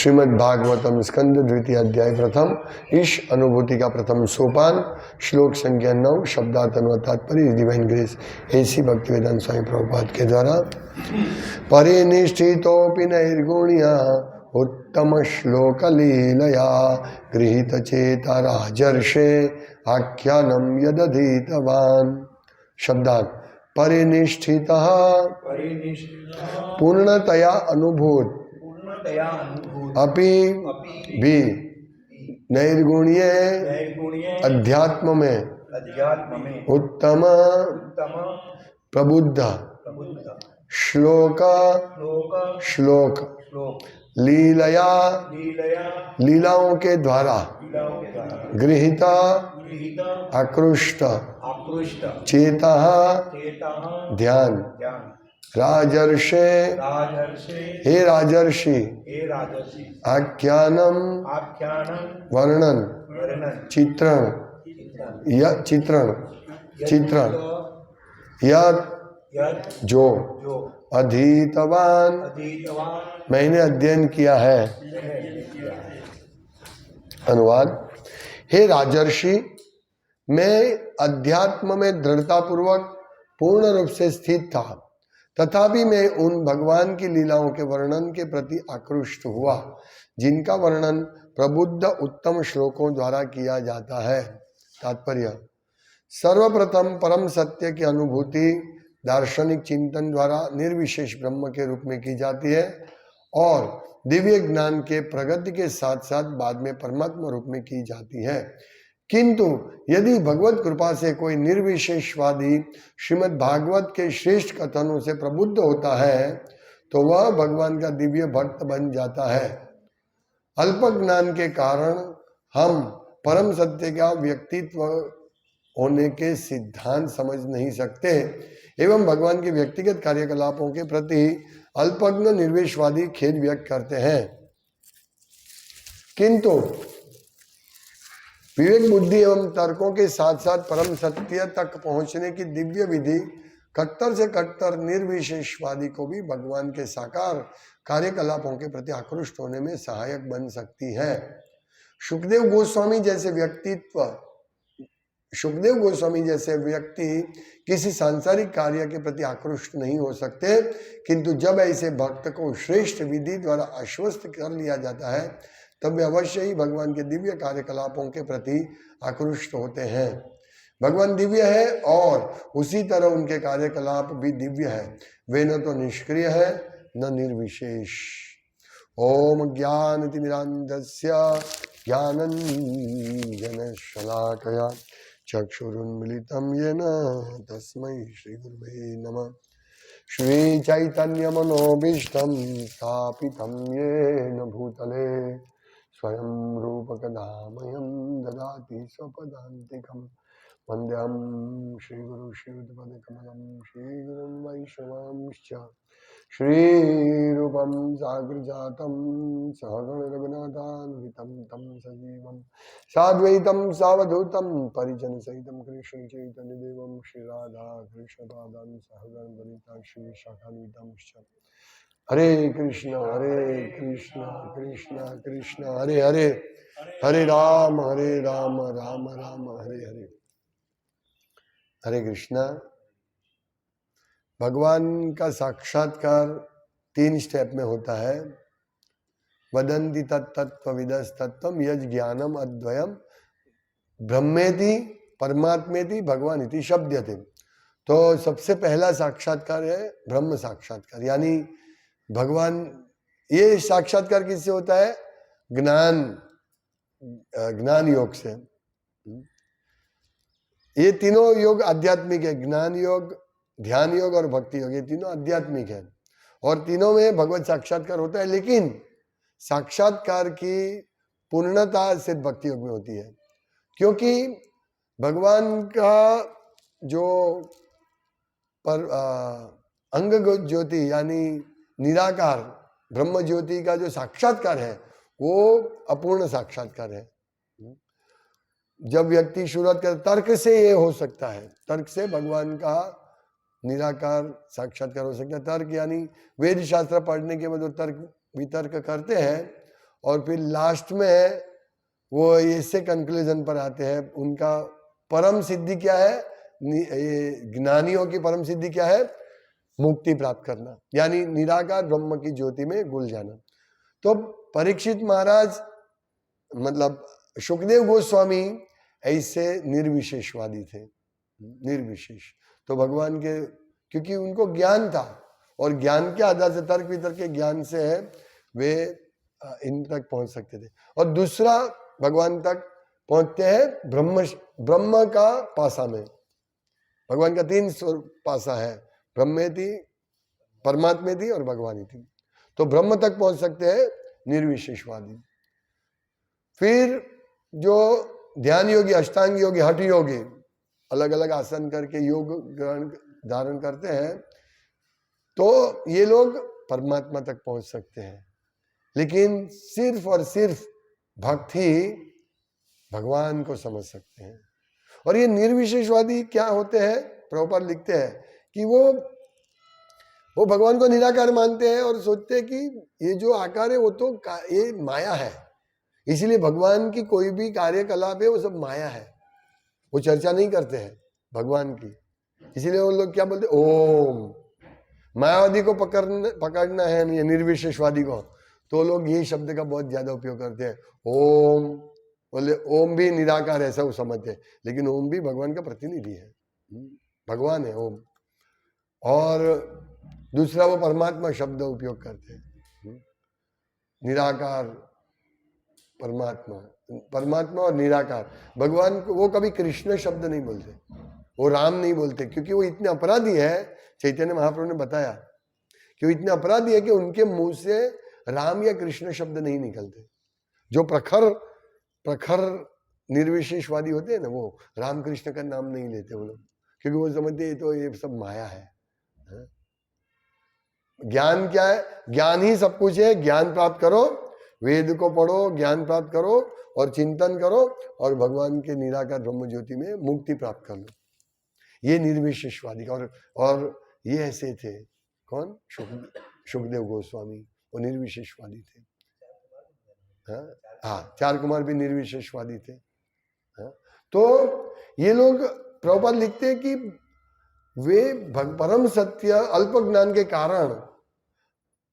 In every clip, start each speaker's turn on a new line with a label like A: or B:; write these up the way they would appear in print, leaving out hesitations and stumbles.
A: श्रीमद् भागवतम स्कंद द्वितीय अध्याय प्रथम, इस अनुभूति का प्रथम सोपान, श्लोक संख्या 9, शब्दार्थ अनुवाद तात्पर्य डिवाइन ग्रेस एसी भक्तिवेदांत स्वामी प्रभुपाद के द्वारा। परिनिष्ठितोऽपि नैर्गुण्या उत्तम श्लोक लीलया गृहीत चेता राजर्षे आख्यानम यदधीतवान्। शब्दार्थ परिनिष्ठितः पूर्णतया अनुभूत अपि भी नैर्गुण्य अध्यात्म में उत्तम प्रबुद्ध श्लोक लीलया लीलाओं के द्वारा गृहीता आकृष्ट चेता ध्यान राजर्षे हे राजर्षि आख्यानम वर्णन चित्रण जो अधीतवान मैंने अध्ययन किया है। अनुवाद। हे राजर्षि, मैं अध्यात्म में दृढ़तापूर्वक पूर्ण रूप से स्थित था, तथापि मैं उन भगवान की लीलाओं के वर्णन के प्रति आकृष्ट हुआ जिनका वर्णन प्रबुद्ध उत्तम श्लोकों द्वारा किया जाता है। तात्पर्य। सर्वप्रथम परम सत्य की अनुभूति दार्शनिक चिंतन द्वारा निर्विशेष ब्रह्म के रूप में की जाती है और दिव्य ज्ञान के प्रगति के साथ साथ बाद में परमात्मा रूप में की जाती है। किंतु यदि भगवत कृपा से कोई निर्विशेषवादी श्रीमद् भागवत के श्रेष्ठ कथनों से प्रबुद्ध होता है तो वह भगवान का दिव्य भक्त बन जाता है। अल्प ज्ञान के कारण हम परम सत्य का व्यक्तित्व होने के सिद्धांत समझ नहीं सकते एवं भगवान के व्यक्तिगत कार्यकलापों के प्रति अल्पज्ञ निर्विशेषवादी खेद व्यक्त करते हैं। किंतु विवेक बुद्धि एवं तर्कों के साथ साथ परम सत्य तक पहुंचने की दिव्य विधि कट्टर से कट्टर निर्विशेषवादी को भी भगवान के साकार कार्यकलापों के प्रति आकृष्ट होने में सहायक बन सकती है। सुखदेव गोस्वामी जैसे व्यक्ति किसी सांसारिक कार्य के प्रति आकृष्ट नहीं हो सकते, किंतु जब ऐसे भक्त को श्रेष्ठ विधि द्वारा आश्वस्त कर लिया जाता है तब वे अवश्य ही भगवान के दिव्य कार्यकलापों के प्रति आकृष्ट होते हैं। भगवान दिव्य है और उसी तरह उनके कार्यकलाप भी दिव्य है। वे न तो निष्क्रिय है न निर्विशेष। ओम ज्ञानतिमिरान्धस्य ज्ञानञ्जनशलाकया चक्षुरुन्मिलितं येन तस्मै श्रीगुरुवे नमः। श्रीचैतन्यमनोभीष्टं स्थापितं येन भूतले स्वयं रूपकदामयं ददाति स्वपदान्तिकं। वन्देऽहं श्रीगुरु श्रीयुतपदकमलं श्रीगुरुं वैष्णवांश्च श्रीरूपं साग्रजातं सहगण रघुनाथान्वितं तं सजीवं साद्वैतं सावधूतं परिजन सहितं कृष्ण चैतन्यदेवं श्रीराधा कृष्णपादान् सहगण ललिता श्री शाखान्वितांश्च। हरे कृष्ण कृष्ण कृष्ण हरे हरे, हरे राम राम राम हरे हरे। हरे कृष्णा। भगवान का साक्षात्कार 3 स्टेप में होता है। वदन्ति तत्तत्त्वविदस् तत्त्वम् यज् ज्ञानम अद्वयम ब्रह्मेति परमात्मेति भगवान इति शब्दयते। तो सबसे पहला साक्षात्कार है ब्रह्म साक्षात्कार, यानी भगवान। ये साक्षात्कार किससे होता है? ज्ञान योग से। ये तीनों योग आध्यात्मिक है। ज्ञान योग, ध्यान योग और भक्ति योग, ये तीनों आध्यात्मिक है और तीनों में भगवत साक्षात्कार होता है। लेकिन साक्षात्कार की पूर्णता सिर्फ भक्ति योग में होती है, क्योंकि भगवान का जो अंग ज्योति यानी निराकार ब्रह्म ज्योति का जो साक्षात्कार है वो अपूर्ण साक्षात्कार है। जब व्यक्ति शुरुआत कर, तर्क से ये हो सकता है, तर्क से भगवान का निराकार साक्षात्कार हो सकता है। तर्क यानी वेद शास्त्र पढ़ने के बाद वो तर्क वितर्क करते हैं और फिर लास्ट में वो इससे कंक्लूजन पर आते हैं, उनका परम सिद्धि क्या है, ज्ञानियों की परम सिद्धि क्या है, मुक्ति प्राप्त करना, यानी निराकार ब्रह्म की ज्योति में घुल जाना। तो परीक्षित महाराज मतलब सुखदेव गोस्वामी ऐसे निर्विशेषवादी थे, निर्विशेष। तो भगवान के, क्योंकि उनको ज्ञान था और ज्ञान के आधार से, तर्क वितर्क के ज्ञान से है वे इन तक पहुंच सकते थे। और दूसरा भगवान तक पहुंचते हैं ब्रह्म का पासा में। भगवान का 3 पासा है, ब्रह्म थी, परमात्मा थी और भगवान थी। तो ब्रह्म तक पहुंच सकते हैं निर्विशेषवादी। फिर जो ध्यान योगी, अष्टांग योगी, हठ योगी अलग अलग आसन करके योग ग्रहण धारण करते हैं, तो ये लोग परमात्मा तक पहुंच सकते हैं, लेकिन सिर्फ और सिर्फ भक्ति भगवान को समझ सकते हैं। और ये निर्विशेषवादी क्या होते हैं, प्रभुपाद लिखते हैं कि वो भगवान को निराकार मानते हैं और सोचते हैं कि ये जो आकार है वो तो ये माया है, इसीलिए भगवान की कोई भी कार्यकलाप है वो सब माया है, वो चर्चा नहीं करते हैं भगवान की। इसीलिए वो लोग क्या बोलते, ओम। मायावादी को पकड़ना है निर्विशेषवादी को, तो लोग ये शब्द का बहुत ज्यादा उपयोग करते हैं, ओम। बोले ओम भी निराकार ऐसा वो समझते हैं, लेकिन ओम भी भगवान का प्रतिनिधि है, भगवान है ओम। और दूसरा वो परमात्मा शब्द उपयोग करते हैं, निराकार परमात्मा, परमात्मा और निराकार। भगवान को वो कभी कृष्ण शब्द नहीं बोलते, वो राम नहीं बोलते, क्योंकि वो इतने अपराधी है। चैतन्य महाप्रभु ने बताया कि वो इतने अपराधी है कि उनके मुंह से राम या कृष्ण शब्द नहीं निकलते। जो प्रखर प्रखर निर्विशेषवादी होते हैं ना, वो राम कृष्ण का नाम नहीं लेते वो लोग, क्योंकि वो समझते हैं तो ये सब माया है। ज्ञान क्या है, ज्ञान ही सब कुछ है। ज्ञान प्राप्त करो, वेद को पढ़ो, ज्ञान प्राप्त करो और चिंतन करो और भगवान के निराकार ब्रह्म ज्योति में मुक्ति प्राप्त कर लो। ये निर्विशेषवादी। और ये ऐसे थे, कौन, सुखदेव गोस्वामी, वो निर्विशेषवादी थे। हाँ, 4 कुमार भी निर्विशेषवादी थे। हाँ? तो ये लोग, प्रभुपाद लिखते हैं कि वे परम सत्य, अल्प ज्ञान के कारण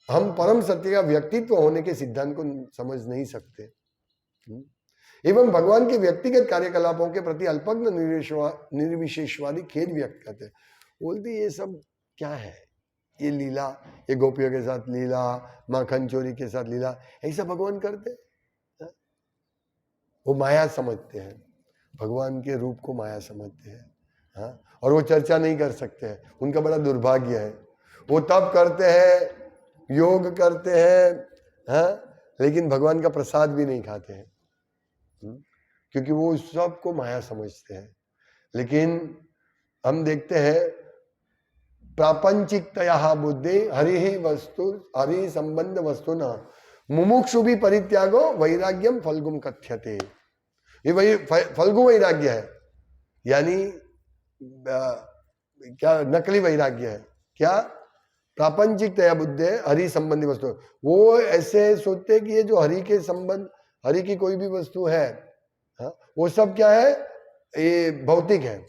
A: हम परम सत्य का व्यक्तित्व होने के सिद्धांत को समझ नहीं सकते, एवं भगवान के व्यक्तिगत कार्यकलापों के प्रति अल्पज्ञ निर्विशेषवादी खेद व्यक्त करते। बोलते ये सब क्या है, ये लीला, ये गोपियों के साथ लीला, माखन चोरी के साथ लीला, ऐसा भगवान करते? वो माया समझते हैं, भगवान के रूप को माया समझते हैं। हाँ? और वो चर्चा नहीं कर सकते हैं, उनका बड़ा दुर्भाग्य है। वो तप करते हैं, योग करते हैं, हाँ? लेकिन भगवान का प्रसाद भी नहीं खाते हैं, क्योंकि वो सब को माया समझते हैं। लेकिन हम देखते हैं प्रापंचिकतया बुद्धि हरि वस्तु, हरि संबंध वस्तु न मुमुक्षु भी परित्यागो वैराग्यम फल्गुम कथ्यते। ये वही फल्गु वैराग्य है, यानी क्या नकली वैराग्य है, क्या, प्रापंचिक तया बुद्धि हरि संबंधी वस्तु। वो ऐसे सोचते हैं कि ये जो हरि के संबंध, हरि की कोई भी वस्तु है, हाँ, वो सब क्या है, ये भौतिक है।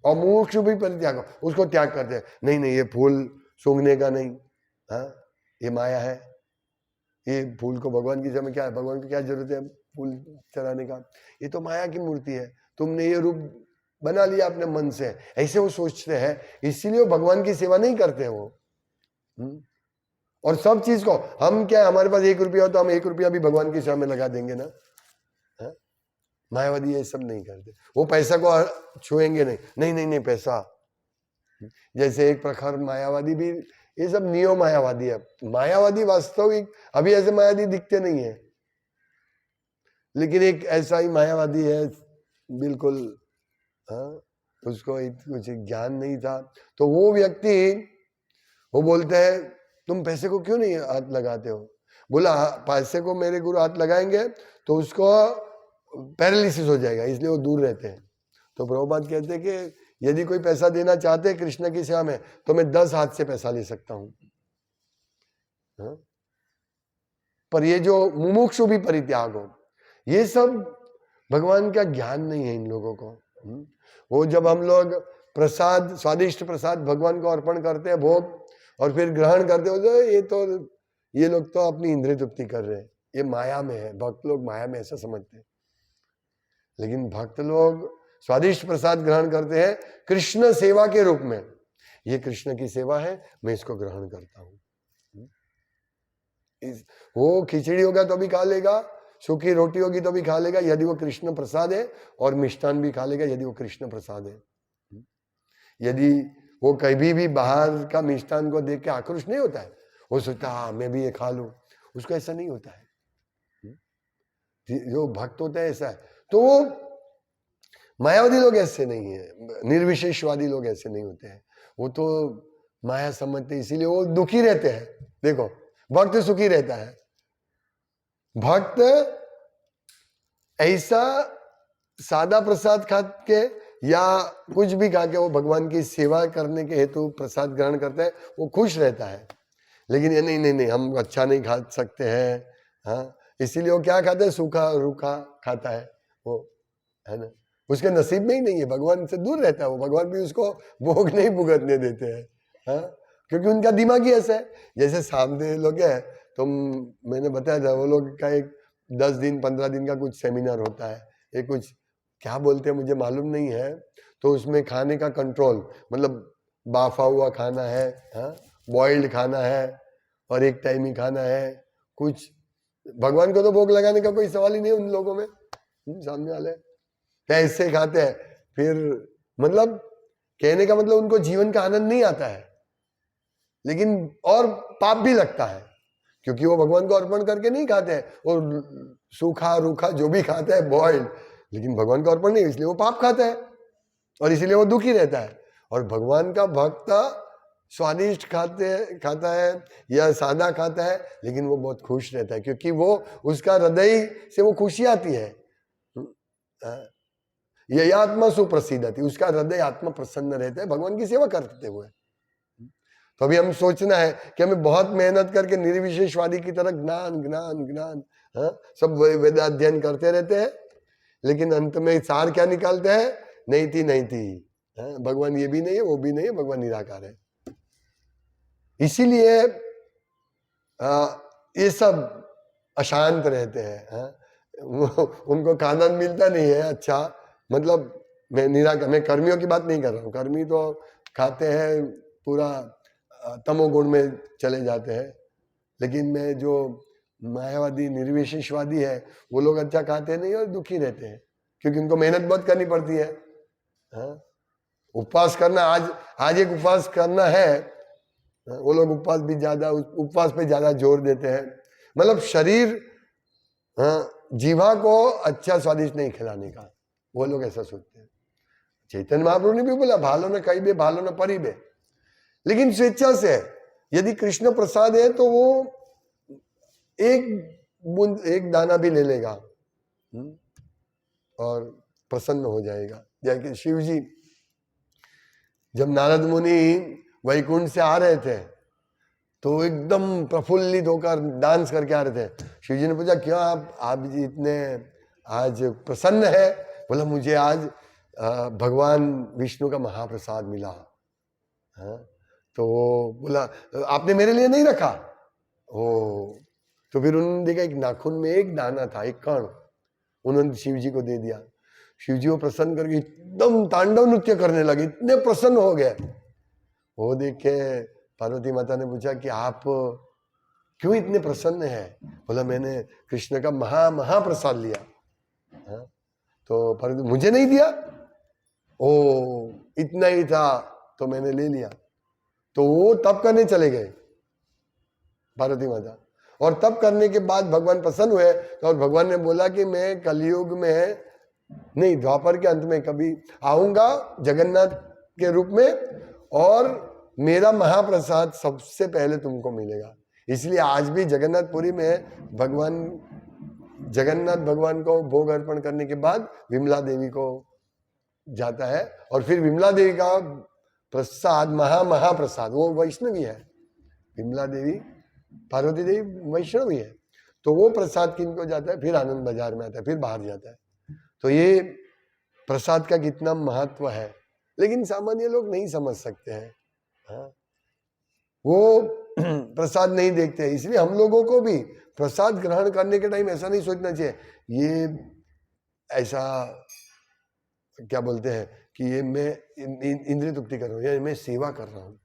A: और मुमुक्षु भी परित्याग, उसको त्याग करते हैं, नहीं नहीं ये फूल सूंघने का नहीं, हाँ, ये माया है, ये फूल को भगवान की जगह क्या है, भगवान को क्या जरूरत है फूल चढ़ाने का, ये तो माया की मूर्ति है, तुमने ये रूप बना लिया अपने मन से, ऐसे वो सोचते हैं। इसीलिए वो भगवान की सेवा नहीं करते वो। और सब चीज को हम क्या, हमारे पास 1 रुपया हो तो हम 1 रुपया भी भगवान की सेवा में लगा देंगे ना। हा? मायावादी ये सब नहीं करते, वो पैसा को छुएंगे नहीं, नहीं नहीं नहीं पैसा। जैसे एक प्रखर मायावादी भी, ये सब नियो मायावादी है। मायावादी वास्तविक अभी ऐसे मायावादी दिखते नहीं है, लेकिन एक ऐसा ही मायावादी है बिल्कुल, हाँ, उसको कुछ ज्ञान नहीं था। तो वो व्यक्ति, वो बोलते हैं तुम पैसे को क्यों नहीं हाथ लगाते हो? बोला पैसे को मेरे गुरु हाथ लगाएंगे तो उसको पैरालिसिस हो जाएगा, इसलिए वो दूर रहते हैं। तो प्रभुपाद कहते हैं कि यदि कोई पैसा देना चाहते हैं कृष्ण की सेवा में, तो मैं 10 हाथ से पैसा ले सकता हूं। हाँ? पर ये जो मुमुक्षु भी परित्याग हो, ये सब भगवान का ज्ञान नहीं है इन लोगों को। वो जब हम लोग प्रसाद, स्वादिष्ट प्रसाद भगवान को अर्पण करते हैं, भोग, और फिर ग्रहण करते हो, तो ये लोग तो अपनी इंद्रिय तृप्ति कर रहे हैं, ये माया में है। भक्त लोग माया में ऐसा समझते हैं, लेकिन भक्त लोग स्वादिष्ट प्रसाद ग्रहण करते हैं कृष्ण सेवा के रूप में। ये कृष्ण की सेवा है, मैं इसको ग्रहण करता हूं। वो खिचड़ी होगा तो भी खा लेगा, सूखी रोटी होगी तो भी खा लेगा यदि वो कृष्ण प्रसाद है, और मिष्टान भी खा लेगा यदि वो कृष्ण प्रसाद है। यदि वो कभी भी बाहर का मिष्टान को देख के आक्रोश नहीं होता है, वो सोचता हाँ मैं भी ये खा लूं, उसको ऐसा नहीं होता है। जो भक्त होता है ऐसा है। तो मायावादी लोग ऐसे नहीं है, निर्विशेषवादी लोग ऐसे नहीं होते हैं। वो तो माया समझते, इसीलिए वो दुखी रहते हैं। देखो, भक्त सुखी रहता है। भक्त ऐसा सादा प्रसाद खा के या कुछ भी खा के वो भगवान की सेवा करने के हेतु प्रसाद ग्रहण करता है, वो खुश रहता है। लेकिन ये नहीं नहीं नहीं, हम अच्छा नहीं खा सकते हैं, हाँ, इसीलिए वो क्या खाता है, सूखा रूखा खाता है वो, है ना। उसके नसीब में ही नहीं है, भगवान से दूर रहता है वो, भगवान भी उसको भोग नहीं भुगतने देते हैं, हाँ, क्योंकि उनका दिमाग ही ऐसा है। जैसे सामने लोग है, तो मैंने बताया था, वो लोग का एक 10 दिन 15 दिन का कुछ सेमिनार होता है, ये कुछ क्या बोलते हैं मुझे मालूम नहीं है। तो उसमें खाने का कंट्रोल, मतलब बाफा हुआ खाना है, हाँ, बॉइल्ड खाना है, और एक टाइम ही खाना है कुछ। भगवान को तो भोग लगाने का कोई सवाल ही नहीं उन लोगों में, सामने वाले ऐसे खाते हैं। फिर मतलब कहने का मतलब उनको जीवन का आनंद नहीं आता है, लेकिन और पाप भी लगता है, क्योंकि वो भगवान को अर्पण करके नहीं खाते हैं। और सूखा रूखा जो भी खाते हैं बॉइल्ड, लेकिन भगवान को अर्पण नहीं, इसलिए वो पाप खाता है और इसलिए वो दुखी रहता है। और भगवान का भक्त स्वादिष्ट खाता है या सादा खाता है, लेकिन वो बहुत खुश रहता है, क्योंकि वो उसका हृदय से वो खुशी आती है। यही आत्मा सुप्रसिद्ध थी, उसका हृदय आत्मा प्रसन्न रहता है भगवान की सेवा करते हुए। तो अभी हम सोचना है कि हमें बहुत मेहनत करके निर्विशेषवादी की तरह ज्ञान ज्ञान ज्ञान, हाँ, सब वेदाध्ययन करते रहते हैं, लेकिन अंत में सार क्या निकालते हैं, नहीं थी, हाँ, भगवान ये भी नहीं है वो भी नहीं है, भगवान निराकार है। इसीलिए ये सब अशांत रहते हैं, हाँ? उनको खाना मिलता नहीं है अच्छा। मतलब मैं कर्मियों की बात नहीं कर रहा हूँ, कर्मी तो खाते हैं पूरा तमोगुण में चले जाते हैं, लेकिन मैं जो मायावादी निर्विशेषवादी है, वो लोग अच्छा खाते नहीं और दुखी रहते हैं, क्योंकि उनको मेहनत बहुत करनी पड़ती है, हाँ? उपवास करना, आज एक उपवास करना है, वो लोग उपवास पे ज्यादा जोर देते हैं। मतलब शरीर, हाँ, जीवा को अच्छा स्वादिष्ट नहीं खिलाने का, वो लोग ऐसा सोचते हैं। चैतन्य महाप्रभु ने भी बोला, भालो न कहीं बे भालो न परी बे, लेकिन स्वेच्छा से। यदि कृष्ण प्रसाद है तो वो एक बूंद, एक दाना भी ले लेगा और प्रसन्न हो जाएगा। जैसे शिव जी जब नारद मुनि वैकुंठ से आ रहे थे, तो एकदम प्रफुल्लित होकर डांस करके आ रहे थे। शिव जी ने पूछा, क्यों आप जी इतने आज प्रसन्न है? बोला, मुझे आज भगवान विष्णु का महाप्रसाद मिला। हाँ? तो वो बोला, आपने मेरे लिए नहीं रखा? तो फिर उन्होंने देखा एक नाखून में एक दाना था, एक कण, उन्होंने शिव जी को दे दिया। शिव जी को प्रसन्न करके एकदम तांडव नृत्य करने लगे, इतने प्रसन्न हो गए। वो देख के पार्वती माता ने पूछा कि आप क्यों इतने प्रसन्न हैं? बोला, मैंने कृष्ण का महाप्रसाद लिया। हाँ? तो पार्वती, मुझे नहीं दिया? इतना ही था तो मैंने ले लिया। तो वो तप करने चले गए पार्वती माता, और तप करने के बाद भगवान प्रसन्न हुए। और भगवान ने बोला कि मैं कलयुग में नहीं, द्वापर के अंत में कभी आऊंगा जगन्नाथ के रूप में, और मेरा महाप्रसाद सबसे पहले तुमको मिलेगा। इसलिए आज भी जगन्नाथपुरी में जगन्नाथ भगवान को भोग अर्पण करने के बाद विमला देवी को जाता है, और फिर विमला देवी का प्रसाद महाप्रसाद, वो वैष्णवी है। विमला देवी, पार्वती देवी वैष्णवी है। तो वो प्रसाद किनको जाता है, फिर आनंद बाजार में आता है, फिर बाहर जाता है। तो ये प्रसाद का कितना महत्व है, लेकिन सामान्य लोग नहीं समझ सकते हैं। हाँ, वो प्रसाद नहीं देखते हैं। इसलिए हम लोगों को भी प्रसाद ग्रहण करने के टाइम ऐसा नहीं सोचना चाहिए ये ऐसा क्या बोलते हैं कि ये मैं इंद्रिय तृप्ति कर रहा हूँ या मैं सेवा कर रहा हूँ।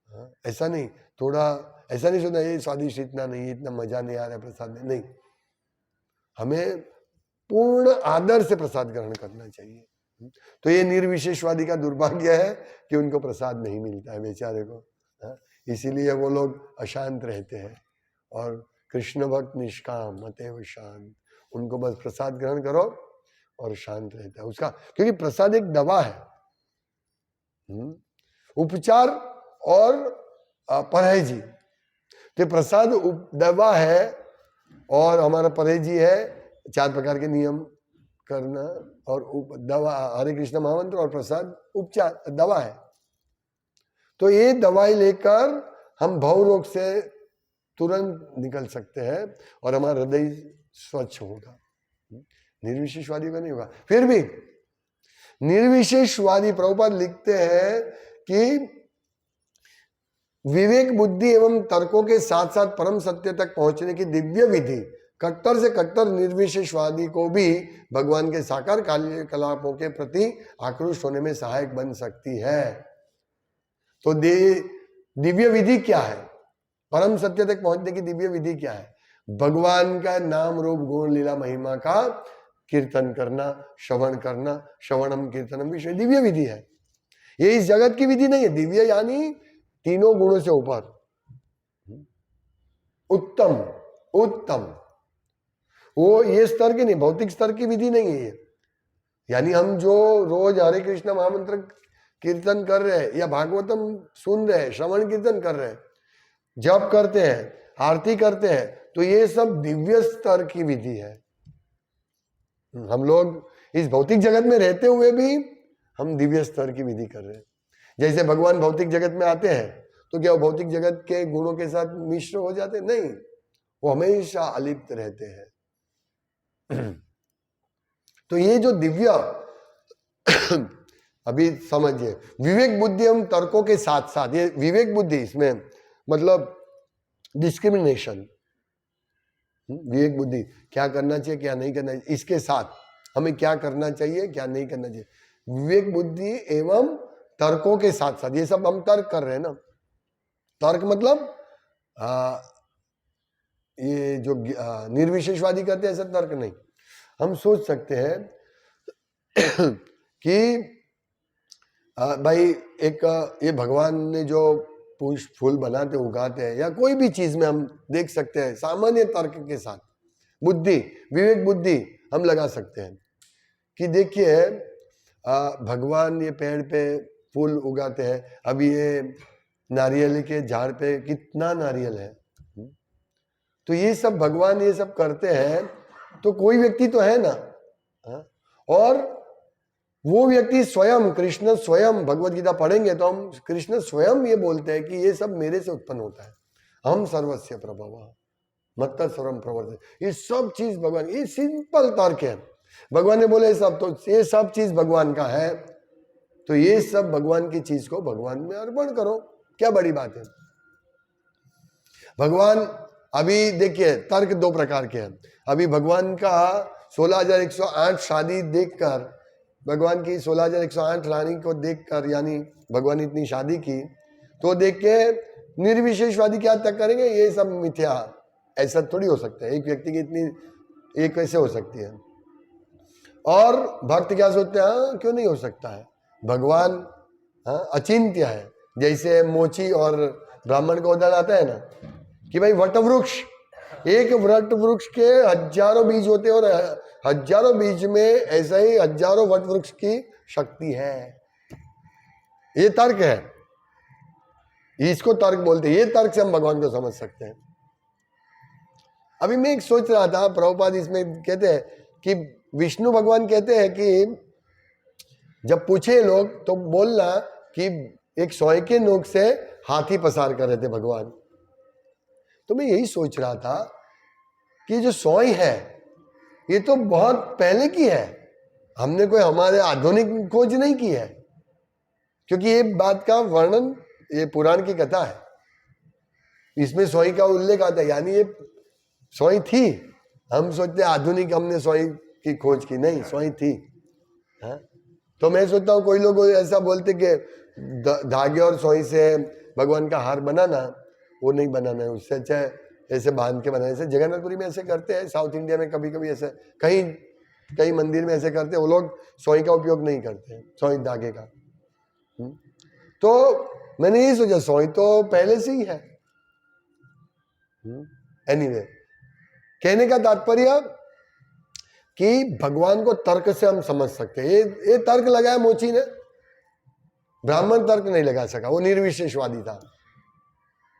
A: हाँ, ऐसा नहीं, थोड़ा ऐसा नहीं सोचना ये स्वादिष्ट इतना नहीं, इतना मजा नहीं आ रहा है प्रसाद में, नहीं। हमें पूर्ण आदर से प्रसाद ग्रहण करना चाहिए। तो ये निर्विशेषवादी का दुर्भाग्य है कि उनको प्रसाद नहीं मिलता है बेचारे को। इसीलिए वो लोग अशांत रहते हैं। और कृष्ण भक्त निष्काम अतएव शांत, उनको बस प्रसाद ग्रहण करो और शांत रहता है उसका, क्योंकि प्रसाद एक दवा है। उपचार और परहेजी, तो प्रसाद दवा है और हमारा परहेजी है 4 प्रकार के नियम करना, और दवा हरे कृष्ण महामंत्र, और प्रसाद उपचार दवा है। तो ये दवाई लेकर हम भव रोग से तुरंत निकल सकते हैं और हमारा हृदय स्वच्छ होगा। निर्विशेषवादी का नहीं होगा। फिर भी निर्विशेषवादी प्रभुपाद लिखते हैं कि विवेक बुद्धि एवं तर्कों के साथ साथ परम सत्य तक पहुंचने की दिव्य विधि कट्टर से कट्टर निर्विशेषवादी को भी भगवान के साकार कार्यकलापों के प्रति आक्रोश होने में सहायक बन सकती है। तो दिव्य विधि क्या है? परम सत्य तक पहुंचने की दिव्य विधि क्या है? भगवान का नाम रूप गुण लीला महिमा का कीर्तन करना, श्रवण करना, श्रवणम कीर्तनम विषय दिव्य विधि है। ये इस जगत की विधि नहीं है। दिव्य यानी तीनों गुणों से ऊपर, उत्तम उत्तम, वो ये स्तर की नहीं, भौतिक स्तर की विधि नहीं है ये। यानी हम जो रोज हरे कृष्ण महामंत्र कीर्तन कर रहे हैं या भागवतम सुन रहे हैं, श्रवण कीर्तन कर रहे हैं, जप करते हैं, आरती करते हैं, तो ये सब दिव्य स्तर की विधि है। हम लोग इस भौतिक जगत में रहते हुए भी हम दिव्य स्तर की विधि कर रहे हैं। जैसे भगवान भौतिक जगत में आते हैं तो क्या वो भौतिक जगत के गुणों के साथ मिश्र हो जाते? नहीं, वो हमेशा अलिप्त रहते हैं। तो ये जो दिव्य अभी समझिए, विवेक बुद्धि हम तर्कों के साथ साथ, ये विवेक बुद्धि इसमें मतलब डिस्क्रिमिनेशन, विवेक बुद्धि क्या करना चाहिए क्या नहीं करना चाहिए, इसके साथ हमें क्या करना चाहिए क्या नहीं करना चाहिए, विवेक बुद्धि एवं तर्कों के साथ साथ, ये सब हम तर्क कर रहे हैं ना। तर्क मतलब ये जो निर्विशेषवादी करते हैं ऐसा तर्क नहीं। हम सोच सकते हैं कि भाई एक ये भगवान ने जो पुष्प फूल बनाते उगाते हैं या कोई भी चीज में हम देख सकते हैं, सामान्य तर्क के साथ बुद्धि, विवेक बुद्धि हम लगा सकते हैं कि देखिए भगवान ये पेड़ पे फूल उगाते हैं, अभी ये नारियल के झाड़ पे कितना नारियल है, तो ये सब भगवान ये सब करते हैं, तो कोई व्यक्ति तो है ना। और वो व्यक्ति स्वयं, कृष्ण स्वयं, भगवत गीता पढ़ेंगे तो हम कृष्ण स्वयं ये बोलते हैं कि ये सब मेरे से उत्पन्न होता है, हम सर्वस्य प्रभव मत्त सर्वम प्रवर्तते, ये सब चीज भगवान, ये सिंपल तर्क है। भगवान ने बोले सब, तो ये सब चीज भगवान का है, तो ये सब भगवान की चीज को भगवान में अर्पण करो, क्या बड़ी बात है। भगवान, अभी देखिए तर्क 2 प्रकार के हैं। अभी भगवान का 16,108 शादी देखकर, भगवान की 16,108 रानी को देखकर, यानी भगवान ने इतनी शादी की, तो देख के निर्विशेषवादी क्या तक करेंगे, ये सब मिथ्या, ऐसा थोड़ी हो सकता है, एक व्यक्ति की इतनी एक कैसे हो सकती है। और भक्त क्या सोचते हैं, हाँ क्यों नहीं हो सकता है, भगवान अचिंत्य है। जैसे मोची और ब्राह्मण का उदाहरण आता है ना कि भाई वट वृक्ष, एक वट वृक्ष के हजारों बीज होते हैं और हजारों बीज में ऐसा ही हजारों वट वृक्ष की शक्ति है। ये तर्क है, इसको तर्क बोलते हैं। ये तर्क से हम भगवान को समझ सकते हैं। अभी मैं एक सोच रहा था, प्रभुपाद इसमें कहते हैं कि विष्णु भगवान कहते हैं कि जब पूछे लोग तो बोलना कि एक सोए के नोक से हाथी पसार कर रहे थे भगवान। तो मैं यही सोच रहा था कि जो सोई है ये तो बहुत पहले की है, हमने कोई हमारे आधुनिक खोज नहीं की है, क्योंकि ये बात का वर्णन ये पुराण की कथा है, इसमें सोई का उल्लेख आता है, यानी ये सोई थी। हम सोचते आधुनिक हमने सोई की खोज की, नहीं, सोई थी। हाँ? तो मैं सोचता हूँ कोई लोग ऐसा बोलते कि धागे और सोई से भगवान का हार बनाना, वो नहीं बनाना है, उससे अच्छा ऐसे बांध के बनाने से। जगन्नाथपुरी में ऐसे करते हैं, साउथ इंडिया में कभी कभी ऐसे कहीं मंदिर में ऐसे करते हैं, वो लोग सोई का उपयोग नहीं करते, सोई धागे का। तो मैंने यही सोचा सोई तो पहले से ही है। एनीवे, कहने का तात्पर्य कि भगवान को तर्क से हम समझ सकते हैं। ये तर्क लगाया मोची ने, ब्राह्मण तर्क नहीं लगा सका, वो निर्विशेषवादी था।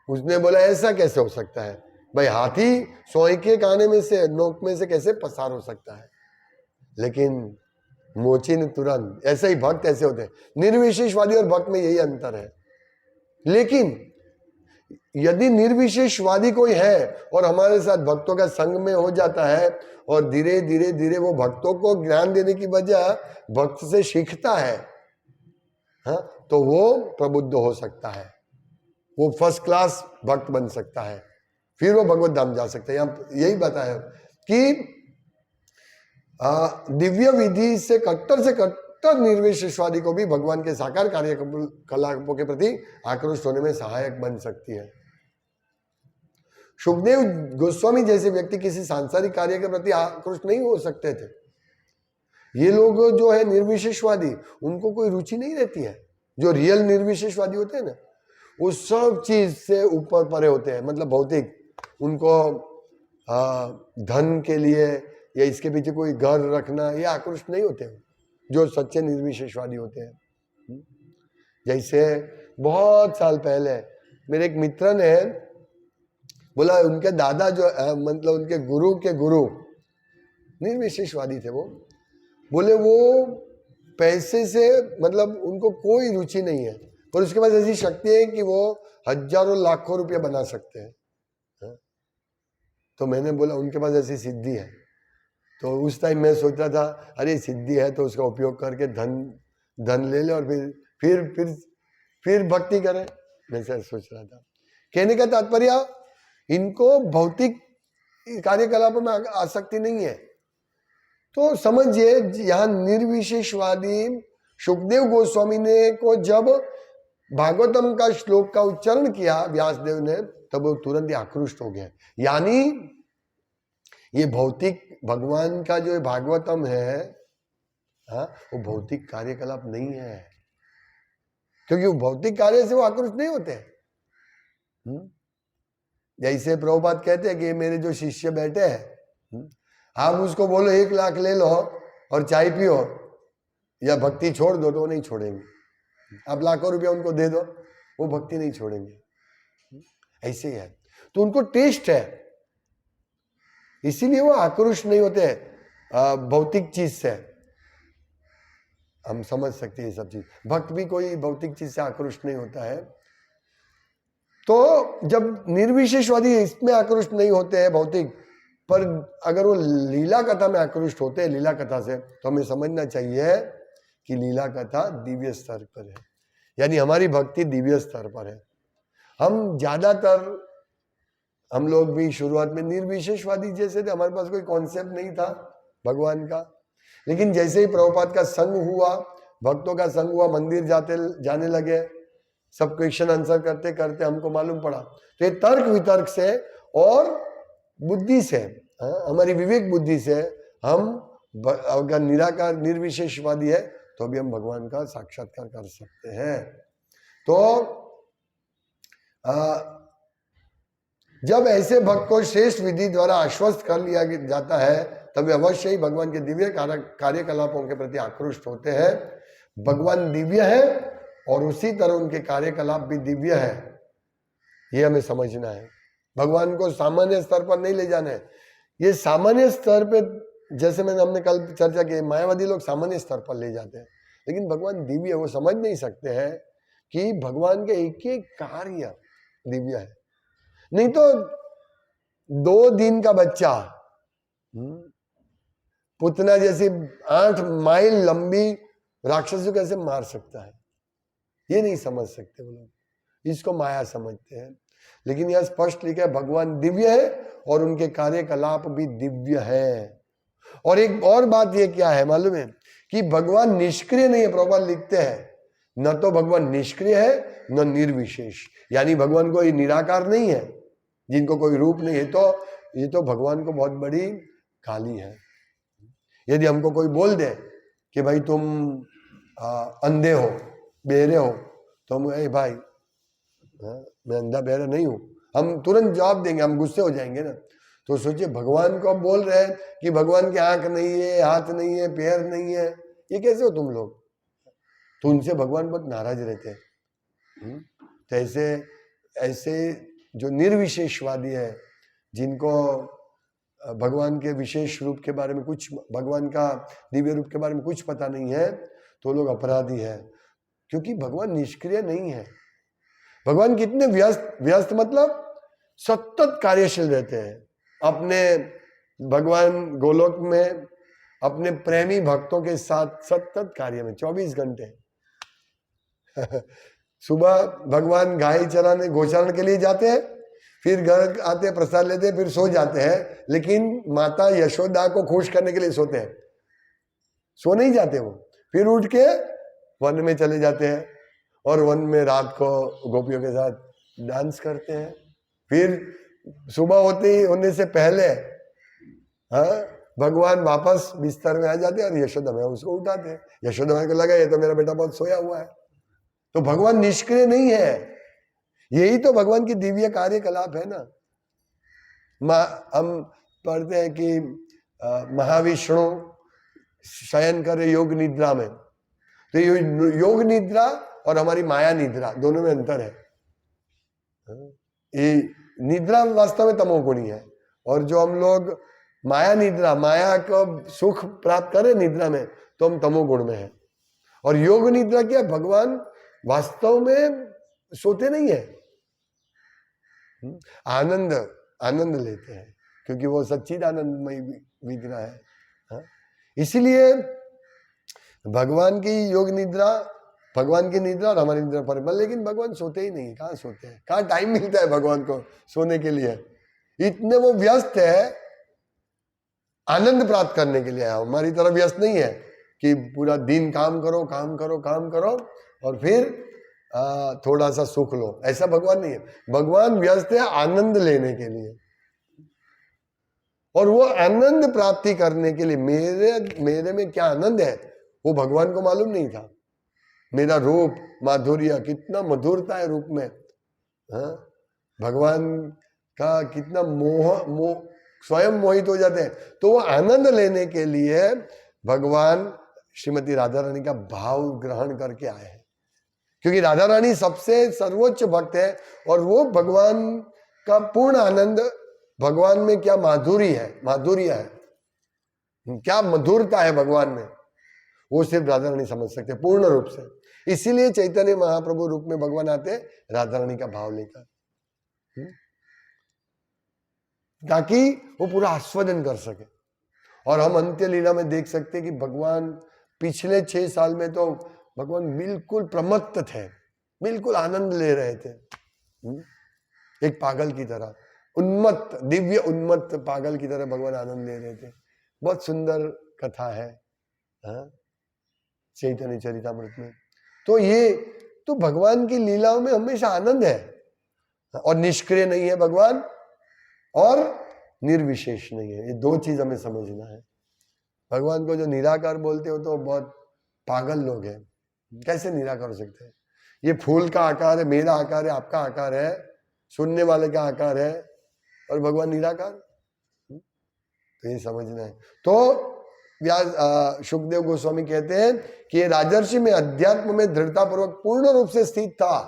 A: उसने बोला ऐसा कैसे हो सकता है भाई, हाथी सोई के काने में से, नोक में से कैसे पसार हो सकता है। लेकिन मोची ने तुरंत, ऐसे ही भक्त ऐसे होते हैं, निर्विशेषवादी और भक्त में यही अंतर है। लेकिन यदि निर्विशेषवादी कोई है और हमारे साथ भक्तों का संग में हो जाता है और धीरे धीरे धीरे वो भक्तों को ज्ञान देने की बजाय भक्त से सीखता है, हाँ, तो वो प्रबुद्ध हो सकता है, वो फर्स्ट क्लास भक्त बन सकता है, फिर वो भगवत धाम जा सकता है। यहाँ यही बताया कि दिव्य विधि से कट्टर निर्विशेषवादी को भी भगवान के साकार कार्यकलापों के प्रति आकृष्ट होने में सहायक बन सकती है। सुखदेव गोस्वामी जैसे व्यक्ति किसी सांसारिक कार्य के प्रति आकृष्ट नहीं हो सकते थे। ये लोग जो है निर्विशेषवादी, उनको कोई रुचि नहीं रहती है। जो रियल निर्विशेषवादी होते हैं ना, वो सब चीज से ऊपर परे होते हैं, मतलब भौतिक, उनको धन के लिए या इसके पीछे कोई घर रखना, ये आकृष्ट नहीं होते हैं जो सच्चे निर्विशेषवादी होते हैं। जैसे बहुत साल पहले मेरे एक मित्र ने बोला, उनके दादा जो मतलब उनके गुरु के गुरु निर्विशेषवादी थे, वो बोले वो पैसे से मतलब उनको कोई रुचि नहीं है, पर उसके पास ऐसी शक्ति है कि वो हजारों लाखों रुपया बना सकते हैं। तो मैंने बोला उनके पास ऐसी सिद्धि है। तो उस टाइम मैं सोचता था, अरे सिद्धि है तो उसका उपयोग करके धन ले ले और फिर भक्ति करें, मैं ऐसा सोच रहा था। कहने का तात्पर्य, इनको भौतिक कार्यकलापों में आसक्ति नहीं है। तो समझिए, यहाँ निर्विशेषवादी सुखदेव गोस्वामी ने को जब भागवतम का श्लोक का उच्चारण किया व्यासदेव ने, तब वो तुरंत ही आकृष्ट हो गया। यानी ये भौतिक भगवान का जो भागवतम है, हाँ, वो भौतिक कार्यकलाप नहीं है, क्योंकि वो भौतिक कार्य से वो आकृष्ट नहीं होते। जैसे प्रभुपाद कहते हैं कि मेरे जो शिष्य बैठे हैं, आप उसको बोलो 1 लाख ले लो और चाय पियो या भक्ति छोड़ दो, तो वो नहीं छोड़ेंगे। आप लाखों रुपया उनको दे दो, वो भक्ति नहीं छोड़ेंगे। ऐसे ही है। तो उनको टेस्ट है, इसीलिए वो आक्रोश नहीं होते भौतिक चीज से। हम समझ सकते हैं ये सब चीज। भक्त भी कोई भौतिक चीज से आक्रोश नहीं होता है। तो जब निर्विशेषवादी इसमें आक्रोश नहीं होते हैं भौतिक, पर अगर वो लीला कथा में आकृष्ट होते हैं, लीला कथा से, तो हमें समझना चाहिए कि लीला कथा दिव्य स्तर पर है, यानी हमारी भक्ति दिव्य स्तर पर है। हम ज्यादातर, हम लोग भी शुरुआत में निर्विशेषवादी जैसे थे, हमारे पास कोई कॉन्सेप्ट नहीं था भगवान का। लेकिन जैसे ही प्रभुपाद का संग हुआ, भक्तों का संग हुआ, मंदिर जाने लगे, सब क्वेश्चन आंसर करते करते हमको मालूम पड़ा। तो ये तर्क वितर्क से और बुद्धि से, हमारी विवेक बुद्धि से, हम अगर निराकार निर्विशेषवादी है तो भी हम भगवान का साक्षात्कार कर सकते हैं। तो जब ऐसे भक्त को श्रेष्ठ विधि द्वारा आश्वस्त कर लिया जाता है, तभी अवश्य ही भगवान के दिव्य कार्यकलापों के प्रति आकृष्ट होते हैं। भगवान दिव्य है और उसी तरह उनके कार्यकलाप भी दिव्य है, ये हमें समझना है। भगवान को सामान्य स्तर पर नहीं ले जाना है। ये सामान्य स्तर पे, जैसे हमने कल चर्चा की, मायावादी लोग सामान्य स्तर पर ले जाते हैं, लेकिन भगवान दिव्य है। वो समझ नहीं सकते हैं कि भगवान के एक एक कार्य दिव्य है। नहीं तो 2 दिन का बच्चा पुतना जैसी 8 माइल लंबी राक्षस को कैसे मार सकता है, ये नहीं समझ सकते वो लोग, इसको माया समझते हैं। लेकिन यह स्पष्ट लिखा है भगवान दिव्य है और उनके कार्यकलाप भी दिव्य है। और एक और बात ये क्या है मालूम है कि भगवान निष्क्रिय नहीं है। प्रभुपाद लिखते हैं न तो भगवान निष्क्रिय है न निर्विशेष, यानी भगवान कोई निराकार नहीं है जिनको कोई रूप नहीं है। तो ये तो भगवान को बहुत बड़ी गाली है। यदि हमको कोई बोल दे कि भाई तुम अंधे हो, बहरे हो, तो हम ए भाई मैं अंधा बहरा नहीं हूं, हम तुरंत जवाब देंगे, हम गुस्से हो जाएंगे ना। तो सोचिए भगवान को बोल रहे हैं कि भगवान की आंख नहीं है, हाथ नहीं है, पैर नहीं है, ये कैसे हो तुम लोग? तो उनसे भगवान बहुत नाराज रहते हैं। तो ऐसे जो निर्विशेषवादी है, जिनको भगवान के विशेष रूप के बारे में कुछ, भगवान का दिव्य रूप के बारे में कुछ पता नहीं है, तो लोग अपराधी है, क्योंकि भगवान निष्क्रिय नहीं है। भगवान कितने व्यस्त मतलब सतत कार्यशील रहते हैं। अपने भगवान गोलोक में अपने प्रेमी भक्तों के साथ सतत कार्य में 24 घंटे। सुबह भगवान गाय चराने, गोचारण के लिए जाते हैं, फिर घर आते हैं, प्रसाद लेते हैं, फिर सो जाते हैं। लेकिन माता यशोदा को खुश करने के लिए सोते हैं, सो नहीं जाते वो। फिर उठ के वन में चले जाते हैं और वन में रात को गोपियों के साथ डांस करते हैं। फिर सुबह होने से पहले भगवान वापस बिस्तर में आ जाते हैं और यशोदा में उसको उठाते हैं। यशोदा में को लगा ये तो मेरा बेटा बहुत सोया हुआ है। तो भगवान निष्क्रिय नहीं है, यही तो भगवान की दिव्य कार्यकलाप है ना। हम पढ़ते हैं कि महाविष्णु शयन करे योग निद्रा में। तो योग निद्रा और हमारी माया निद्रा दोनों में अंतर है। ये निद्रा वास्तव में तमोगुणी है, और जो हम लोग माया निद्रा, माया को सुख प्राप्त करें निद्रा में, तो हम तमोगुण में है। और योग निद्रा क्या, भगवान वास्तव में सोते नहीं है, आनंद लेते हैं, क्योंकि वो सच्चिदानंदमय विग्रह है। इसीलिए भगवान की योग निद्रा, भगवान की निद्रा और हमारी निद्रा पर, लेकिन भगवान सोते ही नहीं। कहाँ सोते हैं, कहाँ टाइम मिलता है भगवान को सोने के लिए? इतने वो व्यस्त है आनंद प्राप्त करने के लिए। हमारी तरह व्यस्त नहीं है कि पूरा दिन काम करो काम करो काम करो और फिर थोड़ा सा सुख लो, ऐसा भगवान नहीं है। भगवान व्यस्त है आनंद लेने के लिए, और वो आनंद प्राप्ति करने के लिए मेरे में क्या आनंद है वो भगवान को मालूम नहीं था। मेरा रूप माधुर्य, कितना मधुरता है रूप में, भगवान का कितना मोह स्वयं मोहित हो जाते हैं। तो वो आनंद लेने के लिए भगवान श्रीमती राधा रानी का भाव ग्रहण करके आए हैं, क्योंकि राधा रानी सबसे सर्वोच्च भक्त है, और वो भगवान का पूर्ण आनंद, भगवान में क्या माधुर्य है, क्या मधुरता है भगवान में, वो सिर्फ राधा रानी समझ सकते हैं पूर्ण रूप से। इसीलिए चैतन्य महाप्रभु रूप में भगवान आते राधा रानी का भाव लेकर, ताकि वो पूरा आस्वादन कर सके। और हम अंत्य लीला में देख सकते हैं कि भगवान पिछले 6 साल में तो भगवान बिल्कुल प्रमत्त थे, बिल्कुल आनंद ले रहे थे, एक पागल की तरह, उन्मत्त, दिव्य उन्मत्त पागल की तरह भगवान आनंद ले रहे थे। बहुत सुंदर कथा है चैतन्य चरितामृत में। तो ये तो भगवान की लीलाओं में हमेशा आनंद है, और निष्क्रिय नहीं है भगवान और निर्विशेष नहीं है। ये 2 चीज हमें समझना है। भगवान को जो निराकार बोलते हो तो बहुत पागल लोग हैं, कैसे निराकार हो सकते हैं? ये फूल का आकार है, मेरा आकार है, आपका आकार है, सुनने वाले का आकार है, और भगवान निराकार, तो ये समझना है। तो शुकदेव गोस्वामी कहते हैं कि ये राजर्षि में अध्यात्म में दृढ़ता पूर्वक पूर्ण रूप से स्थित था,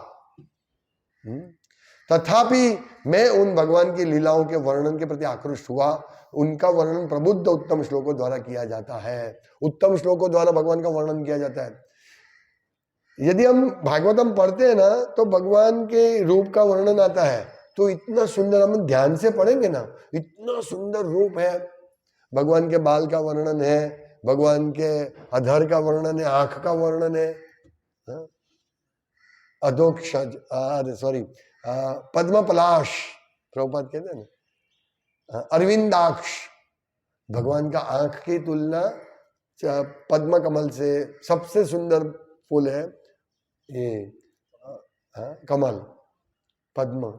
A: तथापि मैं उन भगवान की लीलाओं के वर्णन के प्रति आकृष्ट हुआ। उनका वर्णन प्रबुद्ध उत्तम श्लोकों द्वारा किया जाता है, उत्तम श्लोकों द्वारा भगवान का वर्णन किया जाता है। यदि हम भागवतम पढ़ते हैं ना, तो भगवान के रूप का वर्णन आता है, तो इतना सुंदर, हम ध्यान से पढ़ेंगे ना, इतना सुंदर रूप है, भगवान के बाल का वर्णन है, भगवान के अधर का वर्णन है, आंख का वर्णन है, अधोक्षज सॉरी पद्म पलाश प्रभुपाद कहते हैं ना, अरविंदाक्ष, भगवान का आंख की तुलना पद्म कमल से, सबसे सुंदर फूल है ये कमल पद्म।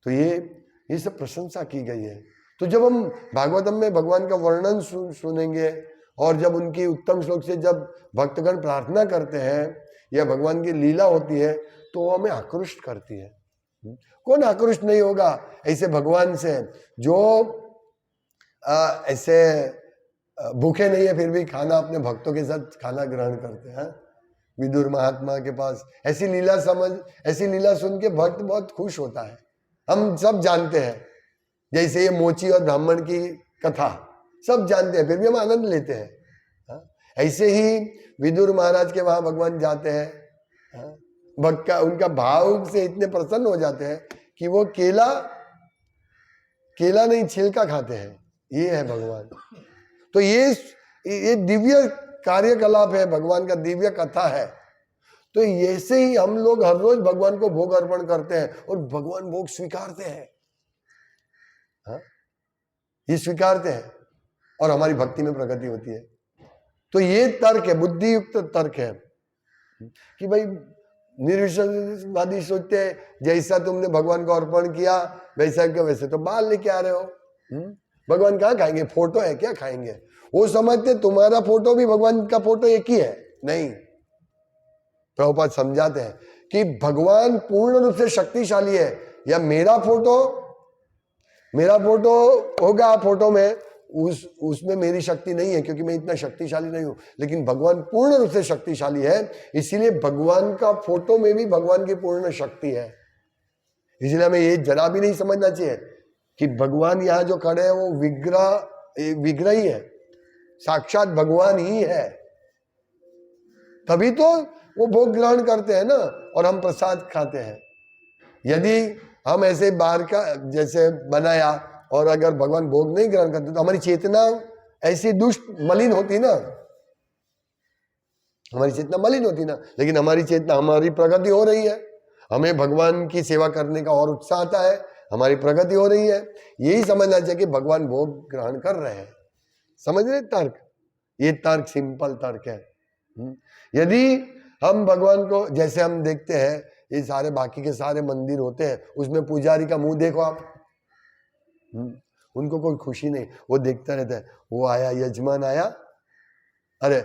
A: तो ये सब प्रशंसा की गई है। तो जब हम भागवतम में भगवान का वर्णन सुनेंगे और जब उनकी उत्तम श्लोक से जब भक्तगण प्रार्थना करते हैं या भगवान की लीला होती है तो हमें आकृष्ट करती है। कौन आकृष्ट नहीं होगा ऐसे भगवान से जो ऐसे भूखे नहीं है फिर भी खाना अपने भक्तों के साथ खाना ग्रहण करते हैं। विदुर महात्मा के पास ऐसी लीला ऐसी लीला सुन के भक्त बहुत खुश होता है। हम सब जानते हैं, जैसे ये मोची और ब्राह्मण की कथा सब जानते हैं, फिर भी हम आनंद लेते हैं। ऐसे ही विदुर महाराज के वहां भगवान जाते हैं, भक्त का उनका भाव से इतने प्रसन्न हो जाते हैं कि वो केला नहीं छिलका खाते हैं। ये है भगवान। तो ये दिव्य कार्यकलाप है, भगवान का दिव्य कथा है। तो ऐसे ही हम लोग हर रोज भगवान को भोग अर्पण करते हैं और भगवान भोग स्वीकारते हैं। ये स्वीकारते हैं और हमारी भक्ति में प्रगति होती है। तो ये तर्क है, बुद्धियुक्त तर्क है कि भाई निर्विशेषवादी सोचते हैं जैसा तुमने भगवान को अर्पण किया वैसा क्या, वैसे तो बाल लेके आ रहे हो, भगवान कहाँ खाएंगे, फोटो है क्या खाएंगे। वो समझते तुम्हारा फोटो भी भगवान का फोटो एक ही है। नहीं, प्रभुपाद समझाते हैं कि भगवान पूर्ण रूप से शक्तिशाली है। या मेरा फोटो होगा फोटो में, उसमें मेरी शक्ति नहीं है क्योंकि मैं इतना शक्तिशाली नहीं हूं, लेकिन भगवान पूर्ण रूप से शक्तिशाली है। इसीलिए भगवान का फोटो में भी भगवान की पूर्ण शक्ति है। इसलिए हमें ये जरा भी नहीं समझना चाहिए कि भगवान यहाँ जो खड़े हैं वो विग्रह ही है, साक्षात भगवान ही है। तभी तो वो भोग ग्रहण करते हैं ना और हम प्रसाद खाते हैं। यदि हम ऐसे बाहर का जैसे बनाया और अगर भगवान भोग नहीं ग्रहण करते तो हमारी चेतना ऐसी दुष्ट मलिन होती ना, हमारी चेतना मलिन होती ना। लेकिन हमारी चेतना, हमारी प्रगति हो रही है, हमें भगवान की सेवा करने का और उत्साह आता है, हमारी प्रगति हो रही है। यही समझना चाहिए कि भगवान भोग ग्रहण कर रहे हैं। समझ रहे तर्क? ये तर्क सिंपल तर्क है। यदि हम भगवान को, जैसे हम देखते हैं ये सारे बाकी के सारे मंदिर होते हैं, उसमें पुजारी का मुंह देखो आप, उनको कोई खुशी नहीं, वो देखता रहता है। वो आया, यजमान आया, अरे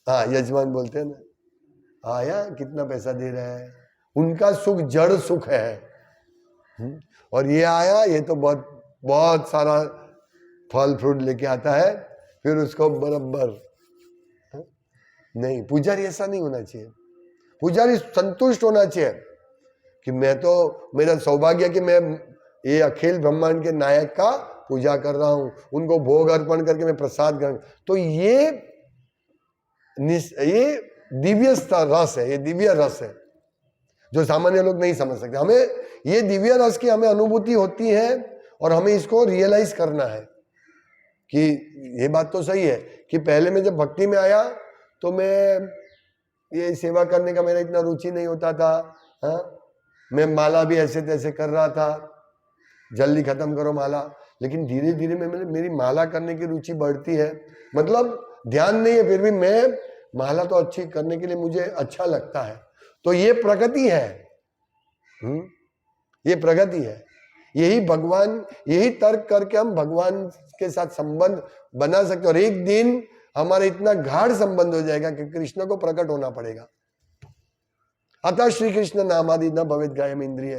A: हाँ यजमान बोलते हैं ना, आया कितना पैसा दे रहा है। उनका सुख जड़ सुख है। और ये आया, ये तो बहुत बहुत सारा फल फ्रूट लेके आता है, फिर उसको बराबर नहीं। पुजारी ऐसा नहीं होना चाहिए। पुजारी संतुष्ट होना चाहिए कि मैं तो, मेरा सौभाग्य कि मैं ये अखिल ब्रह्मांड के नायक का पूजा कर रहा हूं, उनको भोग अर्पण करके मैं प्रसाद ग्रहण। तो ये दिव्य रस है, ये दिव्य रस है जो सामान्य लोग नहीं समझ सकते। हमें ये दिव्य रस की हमें अनुभूति होती है और हमें इसको रियलाइज करना है कि ये बात तो सही है कि पहले मैं जब भक्ति में आया तो मैं ये सेवा करने का मेरा इतना रुचि नहीं होता था। मैं माला भी ऐसे तैसे कर रहा था, जल्दी खत्म करो माला। लेकिन धीरे धीरे मेरी माला करने की रुचि बढ़ती है। मतलब ध्यान नहीं है फिर भी मैं माला तो अच्छी करने के लिए मुझे अच्छा लगता है। तो ये प्रगति है, ये प्रगति है। यही भगवान, यही तर्क करके हम भगवान के साथ संबंध बना सकते। और एक दिन हमारा इतना गाढ़ संबंध हो जाएगा कि कृष्ण को प्रकट होना पड़ेगा। अतः श्री कृष्ण नामादि न भवेद गायम इंद्रिय।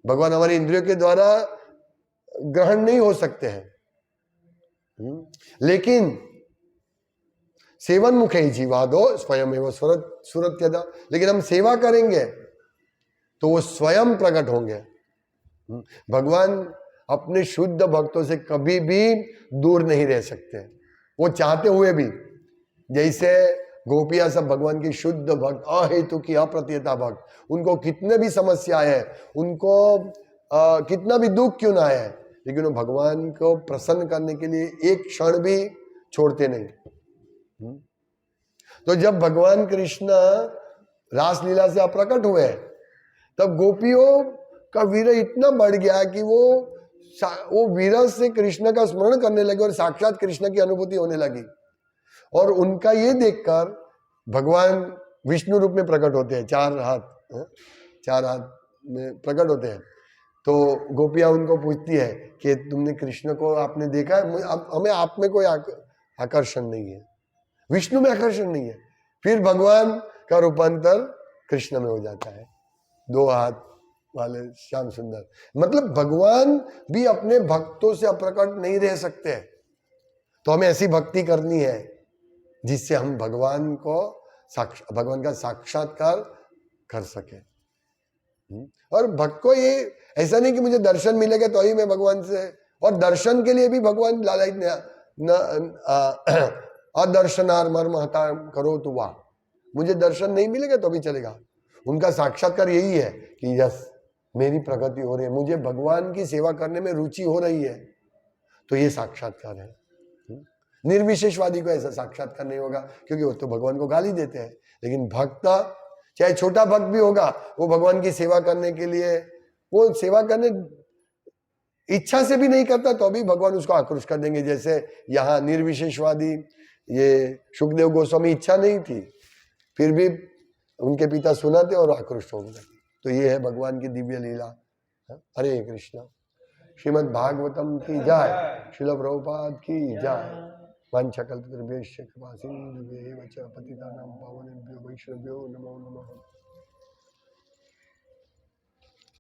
A: भगवान हमारे इंद्रियों के द्वारा ग्रहण नहीं हो सकते हैं, लेकिन सेवन मुखे जीवादो स्वयं एवं सुरत यदा। लेकिन हम सेवा करेंगे तो वो स्वयं प्रकट होंगे। भगवान अपने शुद्ध भक्तों से कभी भी दूर नहीं रह सकते, वो चाहते हुए भी। जैसे गोपियां सब भगवान की शुद्ध भक्त, अहेतु की अप्रतिहता भक्त, उनको कितने भी समस्या है, उनको कितना भी दुख क्यों ना है, लेकिन वो भगवान को प्रसन्न करने के लिए एक क्षण भी छोड़ते नहीं। तो जब भगवान कृष्ण रासलीला से अप्रकट हुए तब गोपियों का वीर इतना बढ़ गया कि वो वीर से कृष्ण का स्मरण करने लगे और साक्षात कृष्ण की अनुभूति होने लगी। और उनका ये देखकर भगवान विष्णु रूप में प्रकट होते हैं, चार हाथ में प्रकट होते हैं। तो गोपियां उनको पूछती है कि तुमने कृष्ण को आपने देखा है? हमें आप में कोई आकर्षण नहीं है, विष्णु में आकर्षण नहीं है। फिर भगवान का रूपांतर कृष्ण में हो जाता है, 2 हाथ वाले श्याम सुंदर। मतलब भगवान भी अपने भक्तों से अप्रकट नहीं रह सकते। तो हमें ऐसी भक्ति करनी है जिससे हम भगवान का साक्षात्कार कर सके। और भक्त को ये ऐसा नहीं कि मुझे दर्शन मिलेगा तो ही मैं भगवान से, और दर्शन के लिए भी भगवान लालच अदर्शनार मर्म हता करो तो वाह, मुझे दर्शन नहीं मिलेगा तो भी चलेगा। उनका साक्षात्कार यही है कि यस मेरी प्रगति हो रही है, मुझे भगवान की सेवा करने में रुचि हो रही है, तो ये साक्षात्कार है। निर्विशेषवादी को ऐसा साक्षात्कार नहीं होगा क्योंकि वो तो भगवान को गाली देते हैं। लेकिन भक्त, चाहे छोटा भक्त भी होगा, वो भगवान की सेवा करने के लिए, वो सेवा करने इच्छा से भी नहीं करता तो भी भगवान उसको आकृष्ट कर देंगे। जैसे यहाँ निर्विशेषवादी ये सुखदेव गोस्वामी, इच्छा नहीं थी फिर भी उनके पिता सुनाते और आकृष्ट हो गए। तो ये है भगवान की दिव्य लीला। हरे कृष्णा। श्रीमद् भागवतम की जय, श्रील प्रभुपाद की जय। वाञ्छाकल्पतरुभ्यश्च कृपा सिन्धुभ्येव च पतितानां पावनेभ्यो वैष्णवेभ्यो नमो नमः।